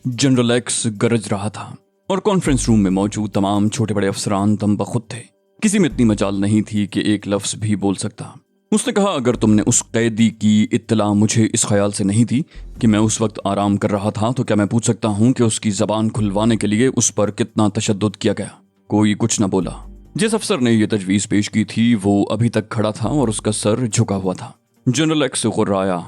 General x गरज रहा था और कॉन्फ्रेंस रूम में मौजूद तमाम छोटे बड़े अफसरान दम बखुद थे। किसी में इतनी मजाल नहीं थी कि एक लफ्ज भी बोल सकता। उसने कहा, अगर तुमने उस कैदी की इत्तला मुझे इस ख्याल से नहीं दी कि मैं उस वक्त आराम कर रहा था, तो क्या मैं पूछ सकता हूँ कि उसकी जबान खुलवाने के लिए उस पर कितना तशद्दुद किया गया? कोई कुछ न बोला। जिस अफसर ने यह तजवीज़ पेश की थी वो अभी तक खड़ा था और उसका सर झुका हुआ था। जनरल एक्स गुर्राया,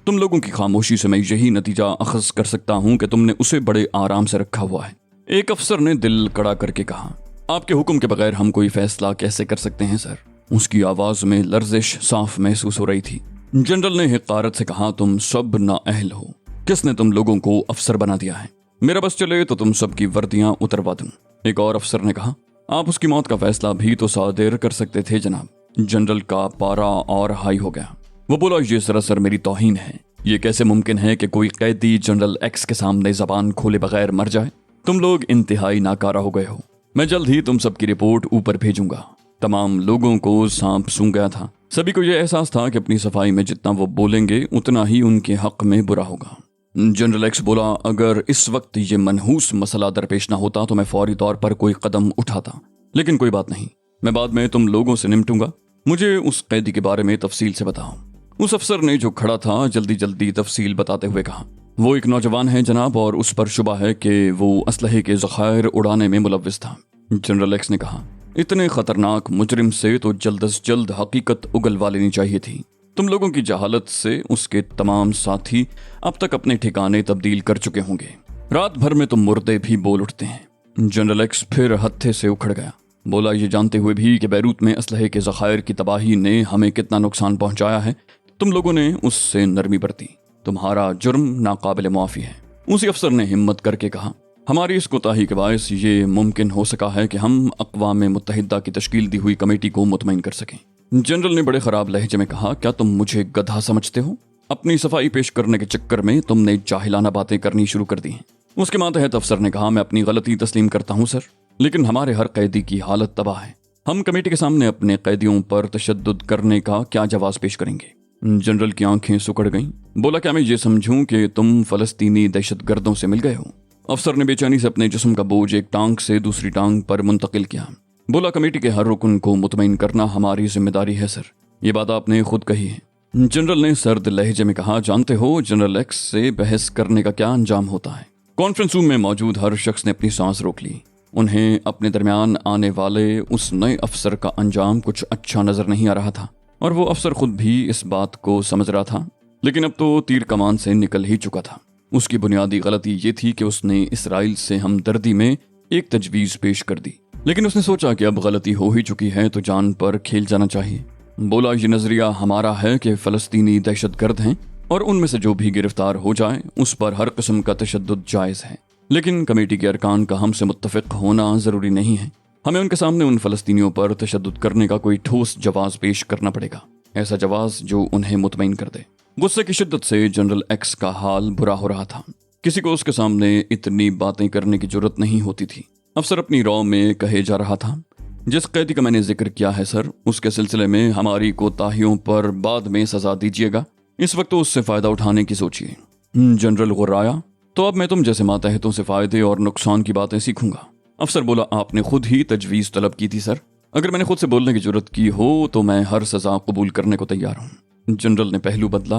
तुम लोगों की खामोशी से मैं यही नतीजा अखज़ कर सकता हूँ कि तुमने उसे बड़े आराम से रखा हुआ है। एक अफसर ने दिल कड़ा करके कहा, आपके हुक्म के बगैर हम कोई फैसला कैसे कर सकते हैं सर? उसकी आवाज में लर्जिश साफ महसूस हो रही थी। जनरल ने हिकारत से कहा, तुम सब नाअहल हो। किसने तुम लोगों को अफसर बना दिया है? मेरा बस चले तो तुम सबकी वर्दियां उतरवा दूं। एक और अफसर ने कहा, आप उसकी मौत का फैसला भी तो सादिर कर सकते थे जनाब। जनरल का पारा और हाई हो गया। वो बोला, ये सरासर मेरी तौहीन है। ये कैसे मुमकिन है कि कोई कैदी जनरल एक्स के सामने जबान खोले बगैर मर जाए? तुम लोग इंतहाई नाकारा हो गए हो। मैं जल्द ही तुम सबकी रिपोर्ट ऊपर भेजूंगा। तमाम लोगों को सांप सूंघ गया था। सभी को यह एहसास था कि अपनी सफाई में जितना वो बोलेंगे उतना ही उनके हक में बुरा होगा। जनरल एक्स बोला, अगर इस वक्त ये मनहूस मसला दरपेश ना होता तो मैं फौरी तौर पर कोई कदम उठाता, लेकिन कोई बात नहीं, मैं बाद में तुम लोगों से निपटूंगा। मुझे उस कैदी के बारे में तफसील से बताओ। उस अफसर ने जो खड़ा था जल्दी जल्दी तफसील बताते हुए कहा, वो एक नौजवान है जनाब, और उस पर शुबा है कि वो असलहे के ज़खायर उड़ाने में मुलव्विस था। जनरल एक्स ने कहा, इतने खतरनाक मुजरिम से तो जल्द अज जल्द हकीकत उगलवा लेनी चाहिए थी। तुम लोगों की जहालत से उसके तमाम साथी अब तक अपने ठिकाने तब्दील कर चुके होंगे। रात भर में तो मुर्दे भी बोल उठते हैं। जनरल एक्स फिर हत्थे से उखड़ गया। बोला, ये जानते हुए भी कि बैरूत में असलहे के ज़खायर की तबाही ने हमें कितना नुकसान पहुंचाया है, तुम लोगों ने उससे नरमी बरती। तुम्हारा जुर्म नाकाबिल मुआफी है। उसी अफसर ने हिम्मत करके कहा, हमारी इस कोताही के बायस ये मुमकिन हो सका है कि हम अक़वाम मुत्तहिदा की तश्कील दी हुई कमेटी को मुतमईन कर सकें। जनरल ने बड़े खराब लहजे में कहा, क्या तुम मुझे गधा समझते हो? अपनी सफाई पेश करने के चक्कर में तुमने जाहिलाना बातें करनी शुरू कर दी हैं। उसके मातहत अफसर ने कहा, मैं अपनी गलती तस्लीम करता हूँ सर, लेकिन हमारे हर कैदी की हालत तबाह है। हम कमेटी के सामने अपने कैदियों पर तशद्दुद करने का क्या जवाब पेश करेंगे? जनरल की आंखें सुकड़ गईं। बोला, क्या मैं ये समझूं कि तुम फलस्तीनी दहशतगर्दों से मिल गए हो? अफसर ने बेचैनी से अपने जिस्म का बोझ एक टांग से दूसरी टांग पर मुंतकिल किया। बोला, कमेटी के हर रुकन को मुतमईन करना हमारी जिम्मेदारी है सर। ये बात आपने खुद कही है। जनरल ने सर्द लहजे में कहा, जानते हो जनरल एक्स से बहस करने का क्या अंजाम होता है? कॉन्फ्रेंस रूम में मौजूद हर शख्स ने अपनी सांस रोक ली। उन्हें अपने दरमियान आने वाले उस नए अफसर का अंजाम कुछ अच्छा नजर नहीं आ रहा था, और वो अफसर खुद भी इस बात को समझ रहा था। लेकिन अब तो तीर कमान से निकल ही चुका था। उसकी बुनियादी गलती ये थी कि उसने इसराइल से हमदर्दी में एक तजवीज़ पेश कर दी, लेकिन उसने सोचा कि अब गलती हो ही चुकी है तो जान पर खेल जाना चाहिए। बोला, ये नजरिया हमारा है कि फलस्तीनी दहशतगर्द हैं और उनमें से जो भी गिरफ्तार हो जाए उस पर हर किस्म का तशद्दुद जायज़ है, लेकिन कमेटी के अरकान का हमसे मुत्तफिक होना ज़रूरी नहीं है। हमें उनके सामने उन फलस्तीनियों पर तशद्दुद करने का कोई ठोस जवाब पेश करना पड़ेगा, ऐसा जवाब जो उन्हें मुतमईन कर दे। गुस्से की शिद्दत से जनरल एक्स का हाल बुरा हो रहा था। किसी को उसके सामने इतनी बातें करने की जरूरत नहीं होती थी। अफसर अपनी रॉ में कहे जा रहा था, जिस कैदी का मैंने जिक्र किया है सर, उसके सिलसिले में हमारी कोताहियों पर बाद में सजा दीजिएगा। इस वक्त तो उससे फायदा उठाने की सोचिए। जनरल गुर्राया, तो अब मैं तुम जैसे मातहतों से फायदे और नुकसान की बातें सीखूंगा। अफसर बोला, आपने खुद ही तजवीज़ तलब की थी सर। अगर मैंने खुद से बोलने की जरूरत की हो तो मैं हर सजा कबूल करने को तैयार हूँ। जनरल ने पहलू बदला।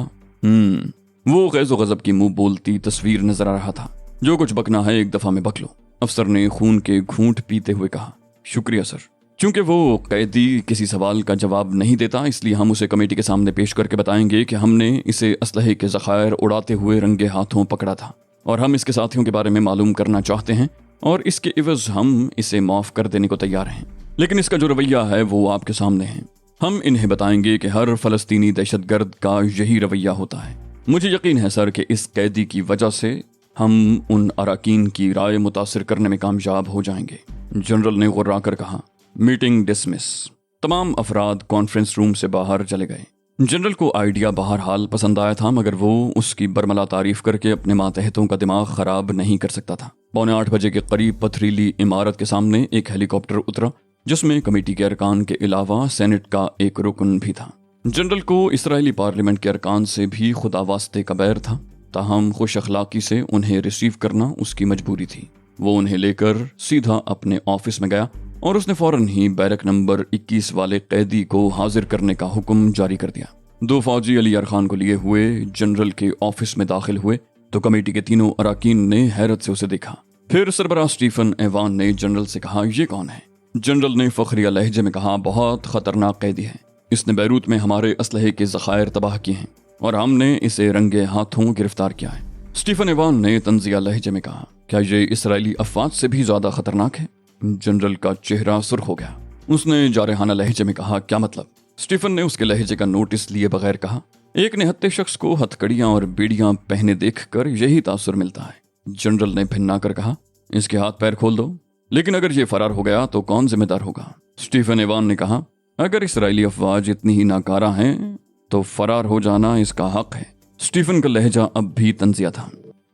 वो गैज़ो गज़ब की मुंह बोलती तस्वीर नजर आ रहा था। जो कुछ बकना है एक दफा में बक लो। अफसर ने खून के घूंट पीते हुए कहा, शुक्रिया सर। चूंकि वो कैदी किसी सवाल का जवाब नहीं देता, इसलिए हम उसे कमेटी के सामने पेश करके बताएंगे कि हमने इसे असलहे के ज़खायर उड़ाते हुए रंगे हाथों पकड़ा था और हम इसके साथियों के बारे में मालूम करना चाहते हैं, और इसके इवज हम इसे माफ कर देने को तैयार हैं। लेकिन इसका जो रवैया है वो आपके सामने है। हम इन्हें बताएंगे कि हर फलस्तीनी दहशतगर्द का यही रवैया होता है। मुझे यकीन है सर कि इस कैदी की वजह से हम उन अराकीन की राय मुतासिर करने में कामयाब हो जाएंगे। जनरल ने गुर्रा कर कहा, मीटिंग डिसमिस। तमाम अफराद कॉन्फ्रेंस रूम से बाहर चले गए। जनरल को आइडिया बहरहाल पसंद आया था, मगर वो उसकी बरमला तारीफ करके अपने मातहतों का दिमाग खराब नहीं कर सकता था। 7:45 के करीब पथरीली इमारत के सामने एक हेलीकॉप्टर उतरा, जिसमें कमेटी के अरकान के अलावा सेनेट का एक रुकन भी था। जनरल को इसराइली पार्लियामेंट के अरकान से भी खुदा वास्ते का बैर था। ताहम खुश अखलाकी से उन्हें रिसीव करना उसकी मजबूरी थी। वो उन्हें लेकर सीधा अपने ऑफिस में गया और उसने फौरन ही बैरक नंबर 21 वाले कैदी को हाजिर करने का हुक्म जारी कर दिया। 2 फौजी अली यार खान को लिए हुए जनरल के ऑफिस में दाखिल हुए तो कमेटी के तीनों अराकीन ने हैरत से उसे देखा। फिर सरबराह स्टीफन एवान ने जनरल से कहा, ये कौन है? जनरल ने फखरिया लहजे में कहा, बहुत खतरनाक कैदी है। इसने बैरूत में हमारे असलहे के ज़खायर तबाह किए हैं और हमने इसे रंगे हाथों गिरफ्तार किया है। स्टीफन एवान ने तंजिया लहजे में कहा, क्या ये इसराइली अफवाज से भी ज्यादा खतरनाक है? जनरल का चेहरा सुर्ख हो गया। उसने जारहाना लहजे में कहा, क्या मतलब? स्टीफन ने उसके लहजे का नोटिस लिए बगैर कहा, एक निहत्ते शख्स को हथकड़ियां और बीड़ियां पहने देखकर यही तासुर मिलता है। जनरल ने भिन्ना कर कहा, इसके हाथ पैर खोल दो, लेकिन अगर ये फरार हो गया तो कौन जिम्मेदार होगा? स्टीफन एवान ने कहा, अगर इसराइली अफवाज इतनी ही नाकारा हैं तो फरार हो जाना इसका हक है। स्टीफन का लहजा अब भी तंजिया था।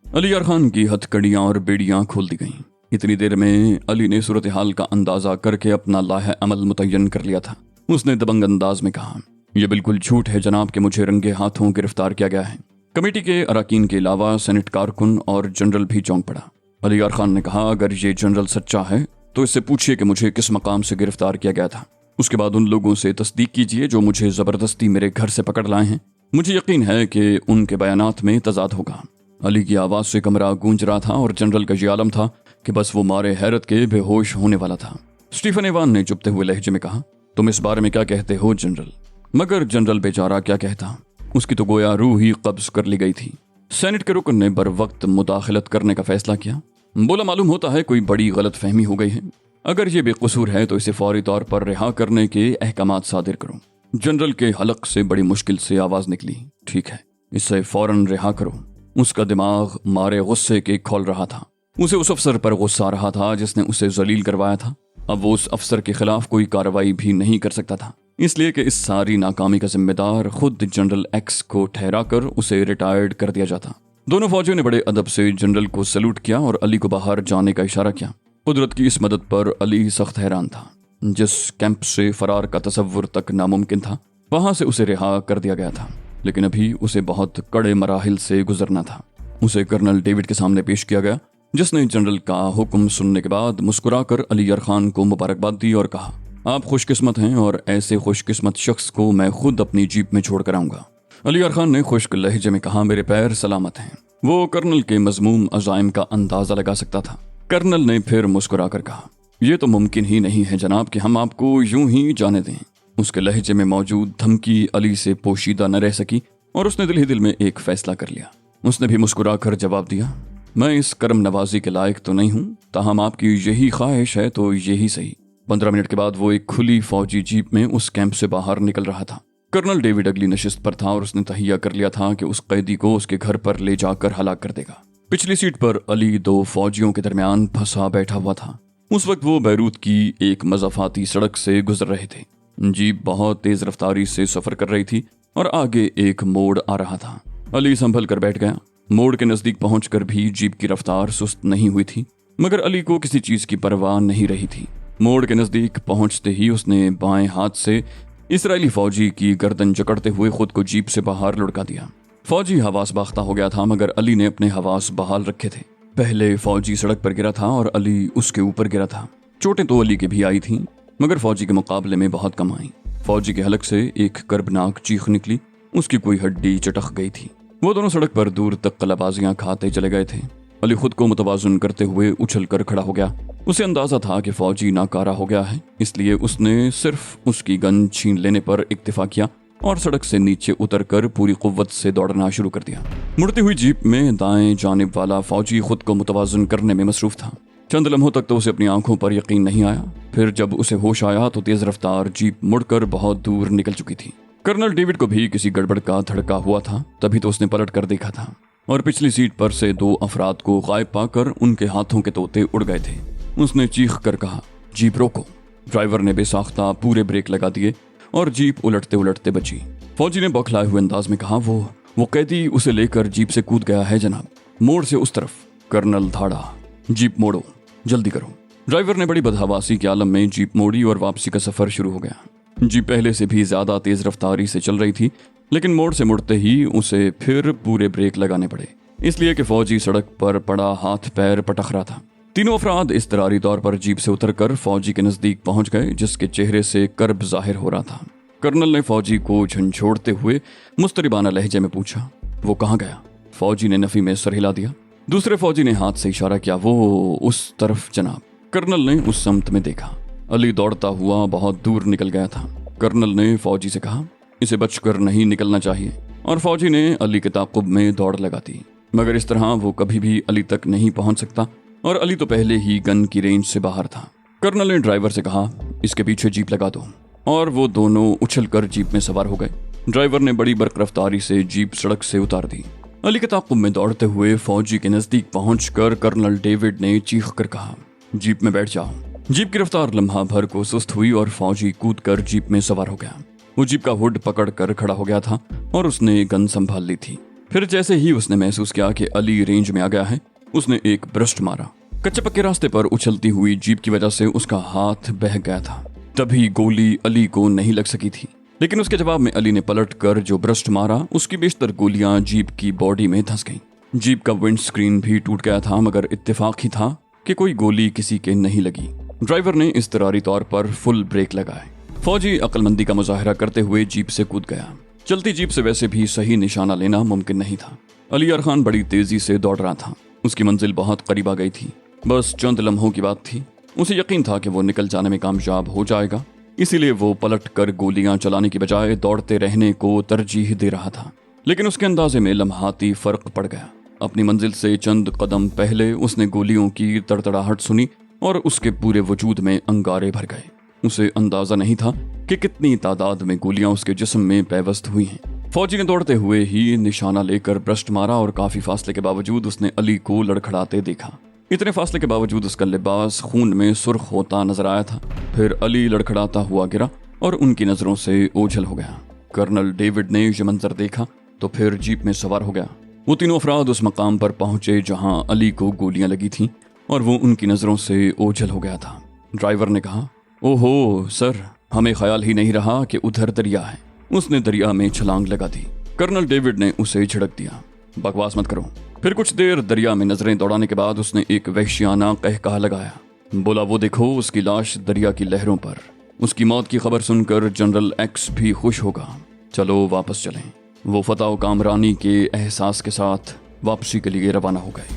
अली यार खान की हथकड़ियां और बेड़ियां खोल दी गईं। इतनी देर में अली ने सूरत हाल का अंदाजा करके अपना लाह अमल मुतय्यन कर लिया था। उसने दबंग अंदाज में कहा, यह बिल्कुल झूठ है जनाब कि मुझे रंगे हाथों गिरफ्तार किया गया है। कमेटी के अराकीन के अलावा सेनेट कारकुन और जनरल भी चौंक पड़ा। अली यार खान ने कहा, अगर ये जनरल सच्चा है तो इससे पूछिए कि मुझे किस मकाम से गिरफ्तार किया गया था। उसके बाद उन लोगों से तस्दीक कीजिए जो मुझे जबरदस्ती मेरे घर से पकड़ लाए हैं। मुझे यकीन है कि उनके बयानात में तजाद होगा। अली की आवाज से कमरा गूंज रहा था और जनरल का ये आलम था कि बस वो मारे हैरत के बेहोश होने वाला था। स्टीफन एवान ने चुपते हुए लहजे में कहा, तुम इस बारे में क्या कहते हो जनरल? मगर जनरल बेचारा क्या कहता, उसकी तो गोया रूह ही कब्ज कर ली गई थी। सेनेट के रुकन ने बर वक्त मुदाखलत करने का फैसला किया। बोला, मालूम होता है कोई बड़ी गलत फहमी हो गई है। अगर ये बेकसूर है तो इसे फौरी तौर पर रिहा करने के अहकामात सादिर करो। जनरल के हलक से बड़ी मुश्किल से आवाज निकली, ठीक है, इसे फौरन रिहा करो। उसका दिमाग मारे गुस्से के खोल रहा था। उसे उस अफसर पर गुस्सा आ रहा था जिसने उसे जलील करवाया था। अब वो उस अफसर के खिलाफ कोई कार्रवाई भी नहीं कर सकता था, इसलिए कि इस सारी नाकामी का जिम्मेदार खुद जनरल एक्स को ठहरा कर उसे रिटायर्ड कर दिया जाता। दोनों फौजियों ने बड़े अदब से जनरल को सैल्यूट किया और अली को बाहर जाने का इशारा किया। कुदरत की इस मदद पर अली सख्त हैरान था। जिस कैंप से फरार का तसव्वुर तक नामुमकिन था, वहां से उसे रिहा कर दिया गया था, लेकिन अभी उसे बहुत कड़े मराहिल से गुजरना था। उसे कर्नल डेविड के सामने पेश किया गया, जिसने जनरल का हुक्म सुनने के बाद मुस्कुराकर अली यार खान को मुबारकबाद दी और कहा, आप खुशकिस्मत हैं और ऐसे खुशकिस्मत शख्स को मैं खुद अपनी जीप में छोड़ कर आऊंगा। अली यार खान ने खुश्क लहजे में कहा, मेरे पैर सलामत हैं। वो कर्नल के मजमूम अज़ाइम का अंदाजा लगा सकता था। कर्नल ने फिर मुस्कुरा कर कहा, यह तो मुमकिन ही नहीं है जनाब कि हम आपको यूं ही जाने दें। उसके लहजे में मौजूद धमकी अली से पोशीदा न रह सकी और उसने दिल ही दिल में एक फैसला कर लिया। उसने भी मुस्कुरा कर जवाब दिया, मैं इस करम नवाजी के लायक तो नहीं हूं, ताहम आपकी यही ख्वाहिश है तो यही सही। 15 मिनट के बाद वो एक खुली फौजी जीप में उस कैंप से बाहर निकल रहा था। कर्नल डेविड अगली नशिस्त पर था और उसने तहिया कर लिया था कि उस कैदी को उसके घर पर ले जाकर हलाक कर देगा। पिछली सीट पर अली 2 फौजियों के दरमियान फंसा बैठा हुआ था। उस वक्त वो बैरूत की एक मज़ाफाती सड़क से गुजर रहे थे। जीप बहुत तेज रफ्तारी से सफर कर रही थी और आगे एक मोड़ आ रहा था। अली संभल कर बैठ गया। मोड़ के नजदीक पहुंचकर भी जीप की रफ्तार सुस्त नहीं हुई थी, मगर अली को किसी चीज की परवाह नहीं रही थी। मोड़ के नजदीक पहुंचते ही उसने बाएं हाथ से इसराइली फौजी की गर्दन जकड़ते हुए खुद को जीप से बाहर लुढ़का दिया। फौजी हवास बाख्ता हो गया था, मगर अली ने अपने हवास बहाल रखे थे। पहले फौजी सड़क पर गिरा था और अली उसके ऊपर गिरा था। चोटें तो अली की भी आई थीं, मगर फौजी के मुकाबले में बहुत कम आई। फौजी के हलक से एक कर्बनाक चीख निकली, उसकी कोई हड्डी चटक गई थी। वो दोनों सड़क पर दूर तक कलाबाजियां खाते चले गए थे। अली खुद को मुतवाजुन करते हुए उछल कर खड़ा हो गया। उसे अंदाजा था कि फौजी नाकारा हो गया है, इसलिए उसने सिर्फ उसकी गन छीन लेने पर इक्तिफा किया और सड़क से नीचे उतरकर पूरी कुव्वत से दौड़ना शुरू कर दिया। मुड़ती हुई जीप में दाएं जानिब वाला फौजी खुद को मुतवाजुन करने में मसरूफ था। चंद लम्हों तक तो उसे अपनी आंखों पर यकीन नहीं आया। फिर जब उसे होश आया तो तेज रफ्तार जीप मुड़कर बहुत दूर निकल चुकी थी। कर्नल डेविड को भी किसी गड़बड़ का धड़का हुआ था, तभी तो उसने पलट कर देखा था और पिछली सीट पर से 2 अफराद को गायब पाकर उनके हाथों के तोते उड़ गए थे। उसने चीख कर कहा, जीप रोको। ड्राइवर ने बेसाख्ता पूरे ब्रेक लगा दिए और जीप उलटते उलटते बची। फौजी ने बौखलाए हुए अंदाज में कहा, वो कैदी उसे लेकर जीप से कूद गया है जनाब, मोड़ से उस तरफ। कर्नल धाड़ा, जीप मोड़ो, जल्दी करो। ड्राइवर ने बड़ी बदहवासी के आलम में जीप मोड़ी और वापसी का सफर शुरू हो गया। जीप पहले से भी ज्यादा तेज रफ्तारी से चल रही थी, लेकिन मोड़ से मुड़ते ही उसे फिर पूरे ब्रेक लगाने पड़े। इसलिए कि फौजी सड़क पर पड़ा हाथ पैर पटक रहा था। तीनों अफराद इज़्तिरारी तौर पर जीप से उतरकर फौजी के नजदीक पहुंच गए, जिसके चेहरे से कर्ब जाहिर हो रहा था। कर्नल ने फौजी को झंझोड़ते हुए मुस्तरिबाना लहजे में पूछा, वो कहाँ गया? फौजी ने नफी में सर हिला दिया। दूसरे फौजी ने हाथ से इशारा किया, वो उस तरफ जनाब। कर्नल ने उस समत में देखा। अली दौड़ता हुआ बहुत दूर निकल गया था। कर्नल ने फौजी से कहा, इसे बचकर नहीं निकलना चाहिए, और फौजी ने अली के ताक़ुब में दौड़ लगा दी। मगर इस तरह वो कभी भी अली तक नहीं पहुंच सकता, और अली तो पहले ही गन की रेंज से बाहर था। कर्नल ने ड्राइवर से कहा, इसके पीछे जीप लगा दो, और वो दोनों उछलकर जीप में सवार हो गए। ड्राइवर ने बड़ी बरक़रफ्तारी से जीप सड़क से उतार दी। अली के ताक़ुब में दौड़ते हुए फौजी के नजदीक पहुंचकर कर्नल डेविड ने चीख कर कहा, जीप में बैठ जाओ। जीप की रफ्तार लम्हा भर को सुस्त हुई और फौजी कूद कर जीप में सवार हो गया। वो जीप का हुड पकड़ कर खड़ा हो गया था और उसने गन संभाल ली थी। फिर जैसे ही उसने महसूस किया कि अली रेंज में आ गया है, उसने एक ब्रस्ट मारा। कच्चे पक्के रास्ते पर उछलती हुई जीप की वजह से उसका हाथ बह गया था। तभी गोली अली को नहीं लग सकी थी, लेकिन उसके जवाब में अली ने पलट कर जो ब्रस्ट मारा, उसकी बेशतर गोलियां जीप की बॉडी में धंस गईं। जीप का विंड स्क्रीन भी टूट गया था, मगर इत्तेफाक ही था कि कोई गोली किसी के नहीं लगी। ड्राइवर ने इज़्तिरारी तौर पर फुल ब्रेक लगाए। फौजी अक्लमंदी का मुजाहरा करते हुए जीप से कूद गया। चलती जीप से वैसे भी सही निशाना लेना मुमकिन नहीं था। अली यार खान बड़ी तेजी से दौड़ रहा था। उसकी मंजिल बहुत करीब आ गई थी। बस चंद लम्हों की बात थी। उसे यकीन था कि वो निकल जाने में कामयाब हो जाएगा, इसीलिए वो पलट कर गोलियां चलाने की बजाय दौड़ते रहने को तरजीह दे रहा था। लेकिन उसके अंदाजे में लम्हाती फर्क पड़ गया। अपनी मंजिल से चंद कदम पहले उसने गोलियों की तड़तड़ाहट सुनी और उसके पूरे वजूद में अंगारे भर गए। उसे अंदाजा नहीं था कि कितनी तादाद में गोलियां उसके जिस्म में पैवस्त हुई हैं। फौजी ने दौड़ते हुए ही निशाना लेकर ब्रस्ट मारा और काफी फासले के बावजूद उसने अली को लड़खड़ाते देखा। इतने फासले के बावजूद उसका लिबास खून में सुर्ख होता नजर आया था। फिर अली लड़खड़ाता हुआ गिरा और उनकी नजरों से ओझल हो गया। कर्नल डेविड ने ये मंजर देखा तो फिर जीप में सवार हो गया। वो तीनों अफराद उस मकाम पर पहुंचे जहां अली को गोलियां लगी थीं और वो उनकी नजरों से ओझल हो गया था। ड्राइवर ने कहा, ओहो सर, हमें ख्याल ही नहीं रहा कि उधर दरिया है। उसने दरिया में छलांग लगा दी। कर्नल डेविड ने उसे झिड़क दिया, बकवास मत करो। फिर कुछ देर दरिया में नजरें दौड़ाने के बाद उसने एक वहशियाना कहकहा लगाया। बोला, वो देखो उसकी लाश दरिया की लहरों पर। उसकी मौत की खबर सुनकर जनरल एक्स भी खुश होगा। चलो वापस चलें। वो फतह व कामरानी के एहसास के साथ वापसी के लिए रवाना हो गए।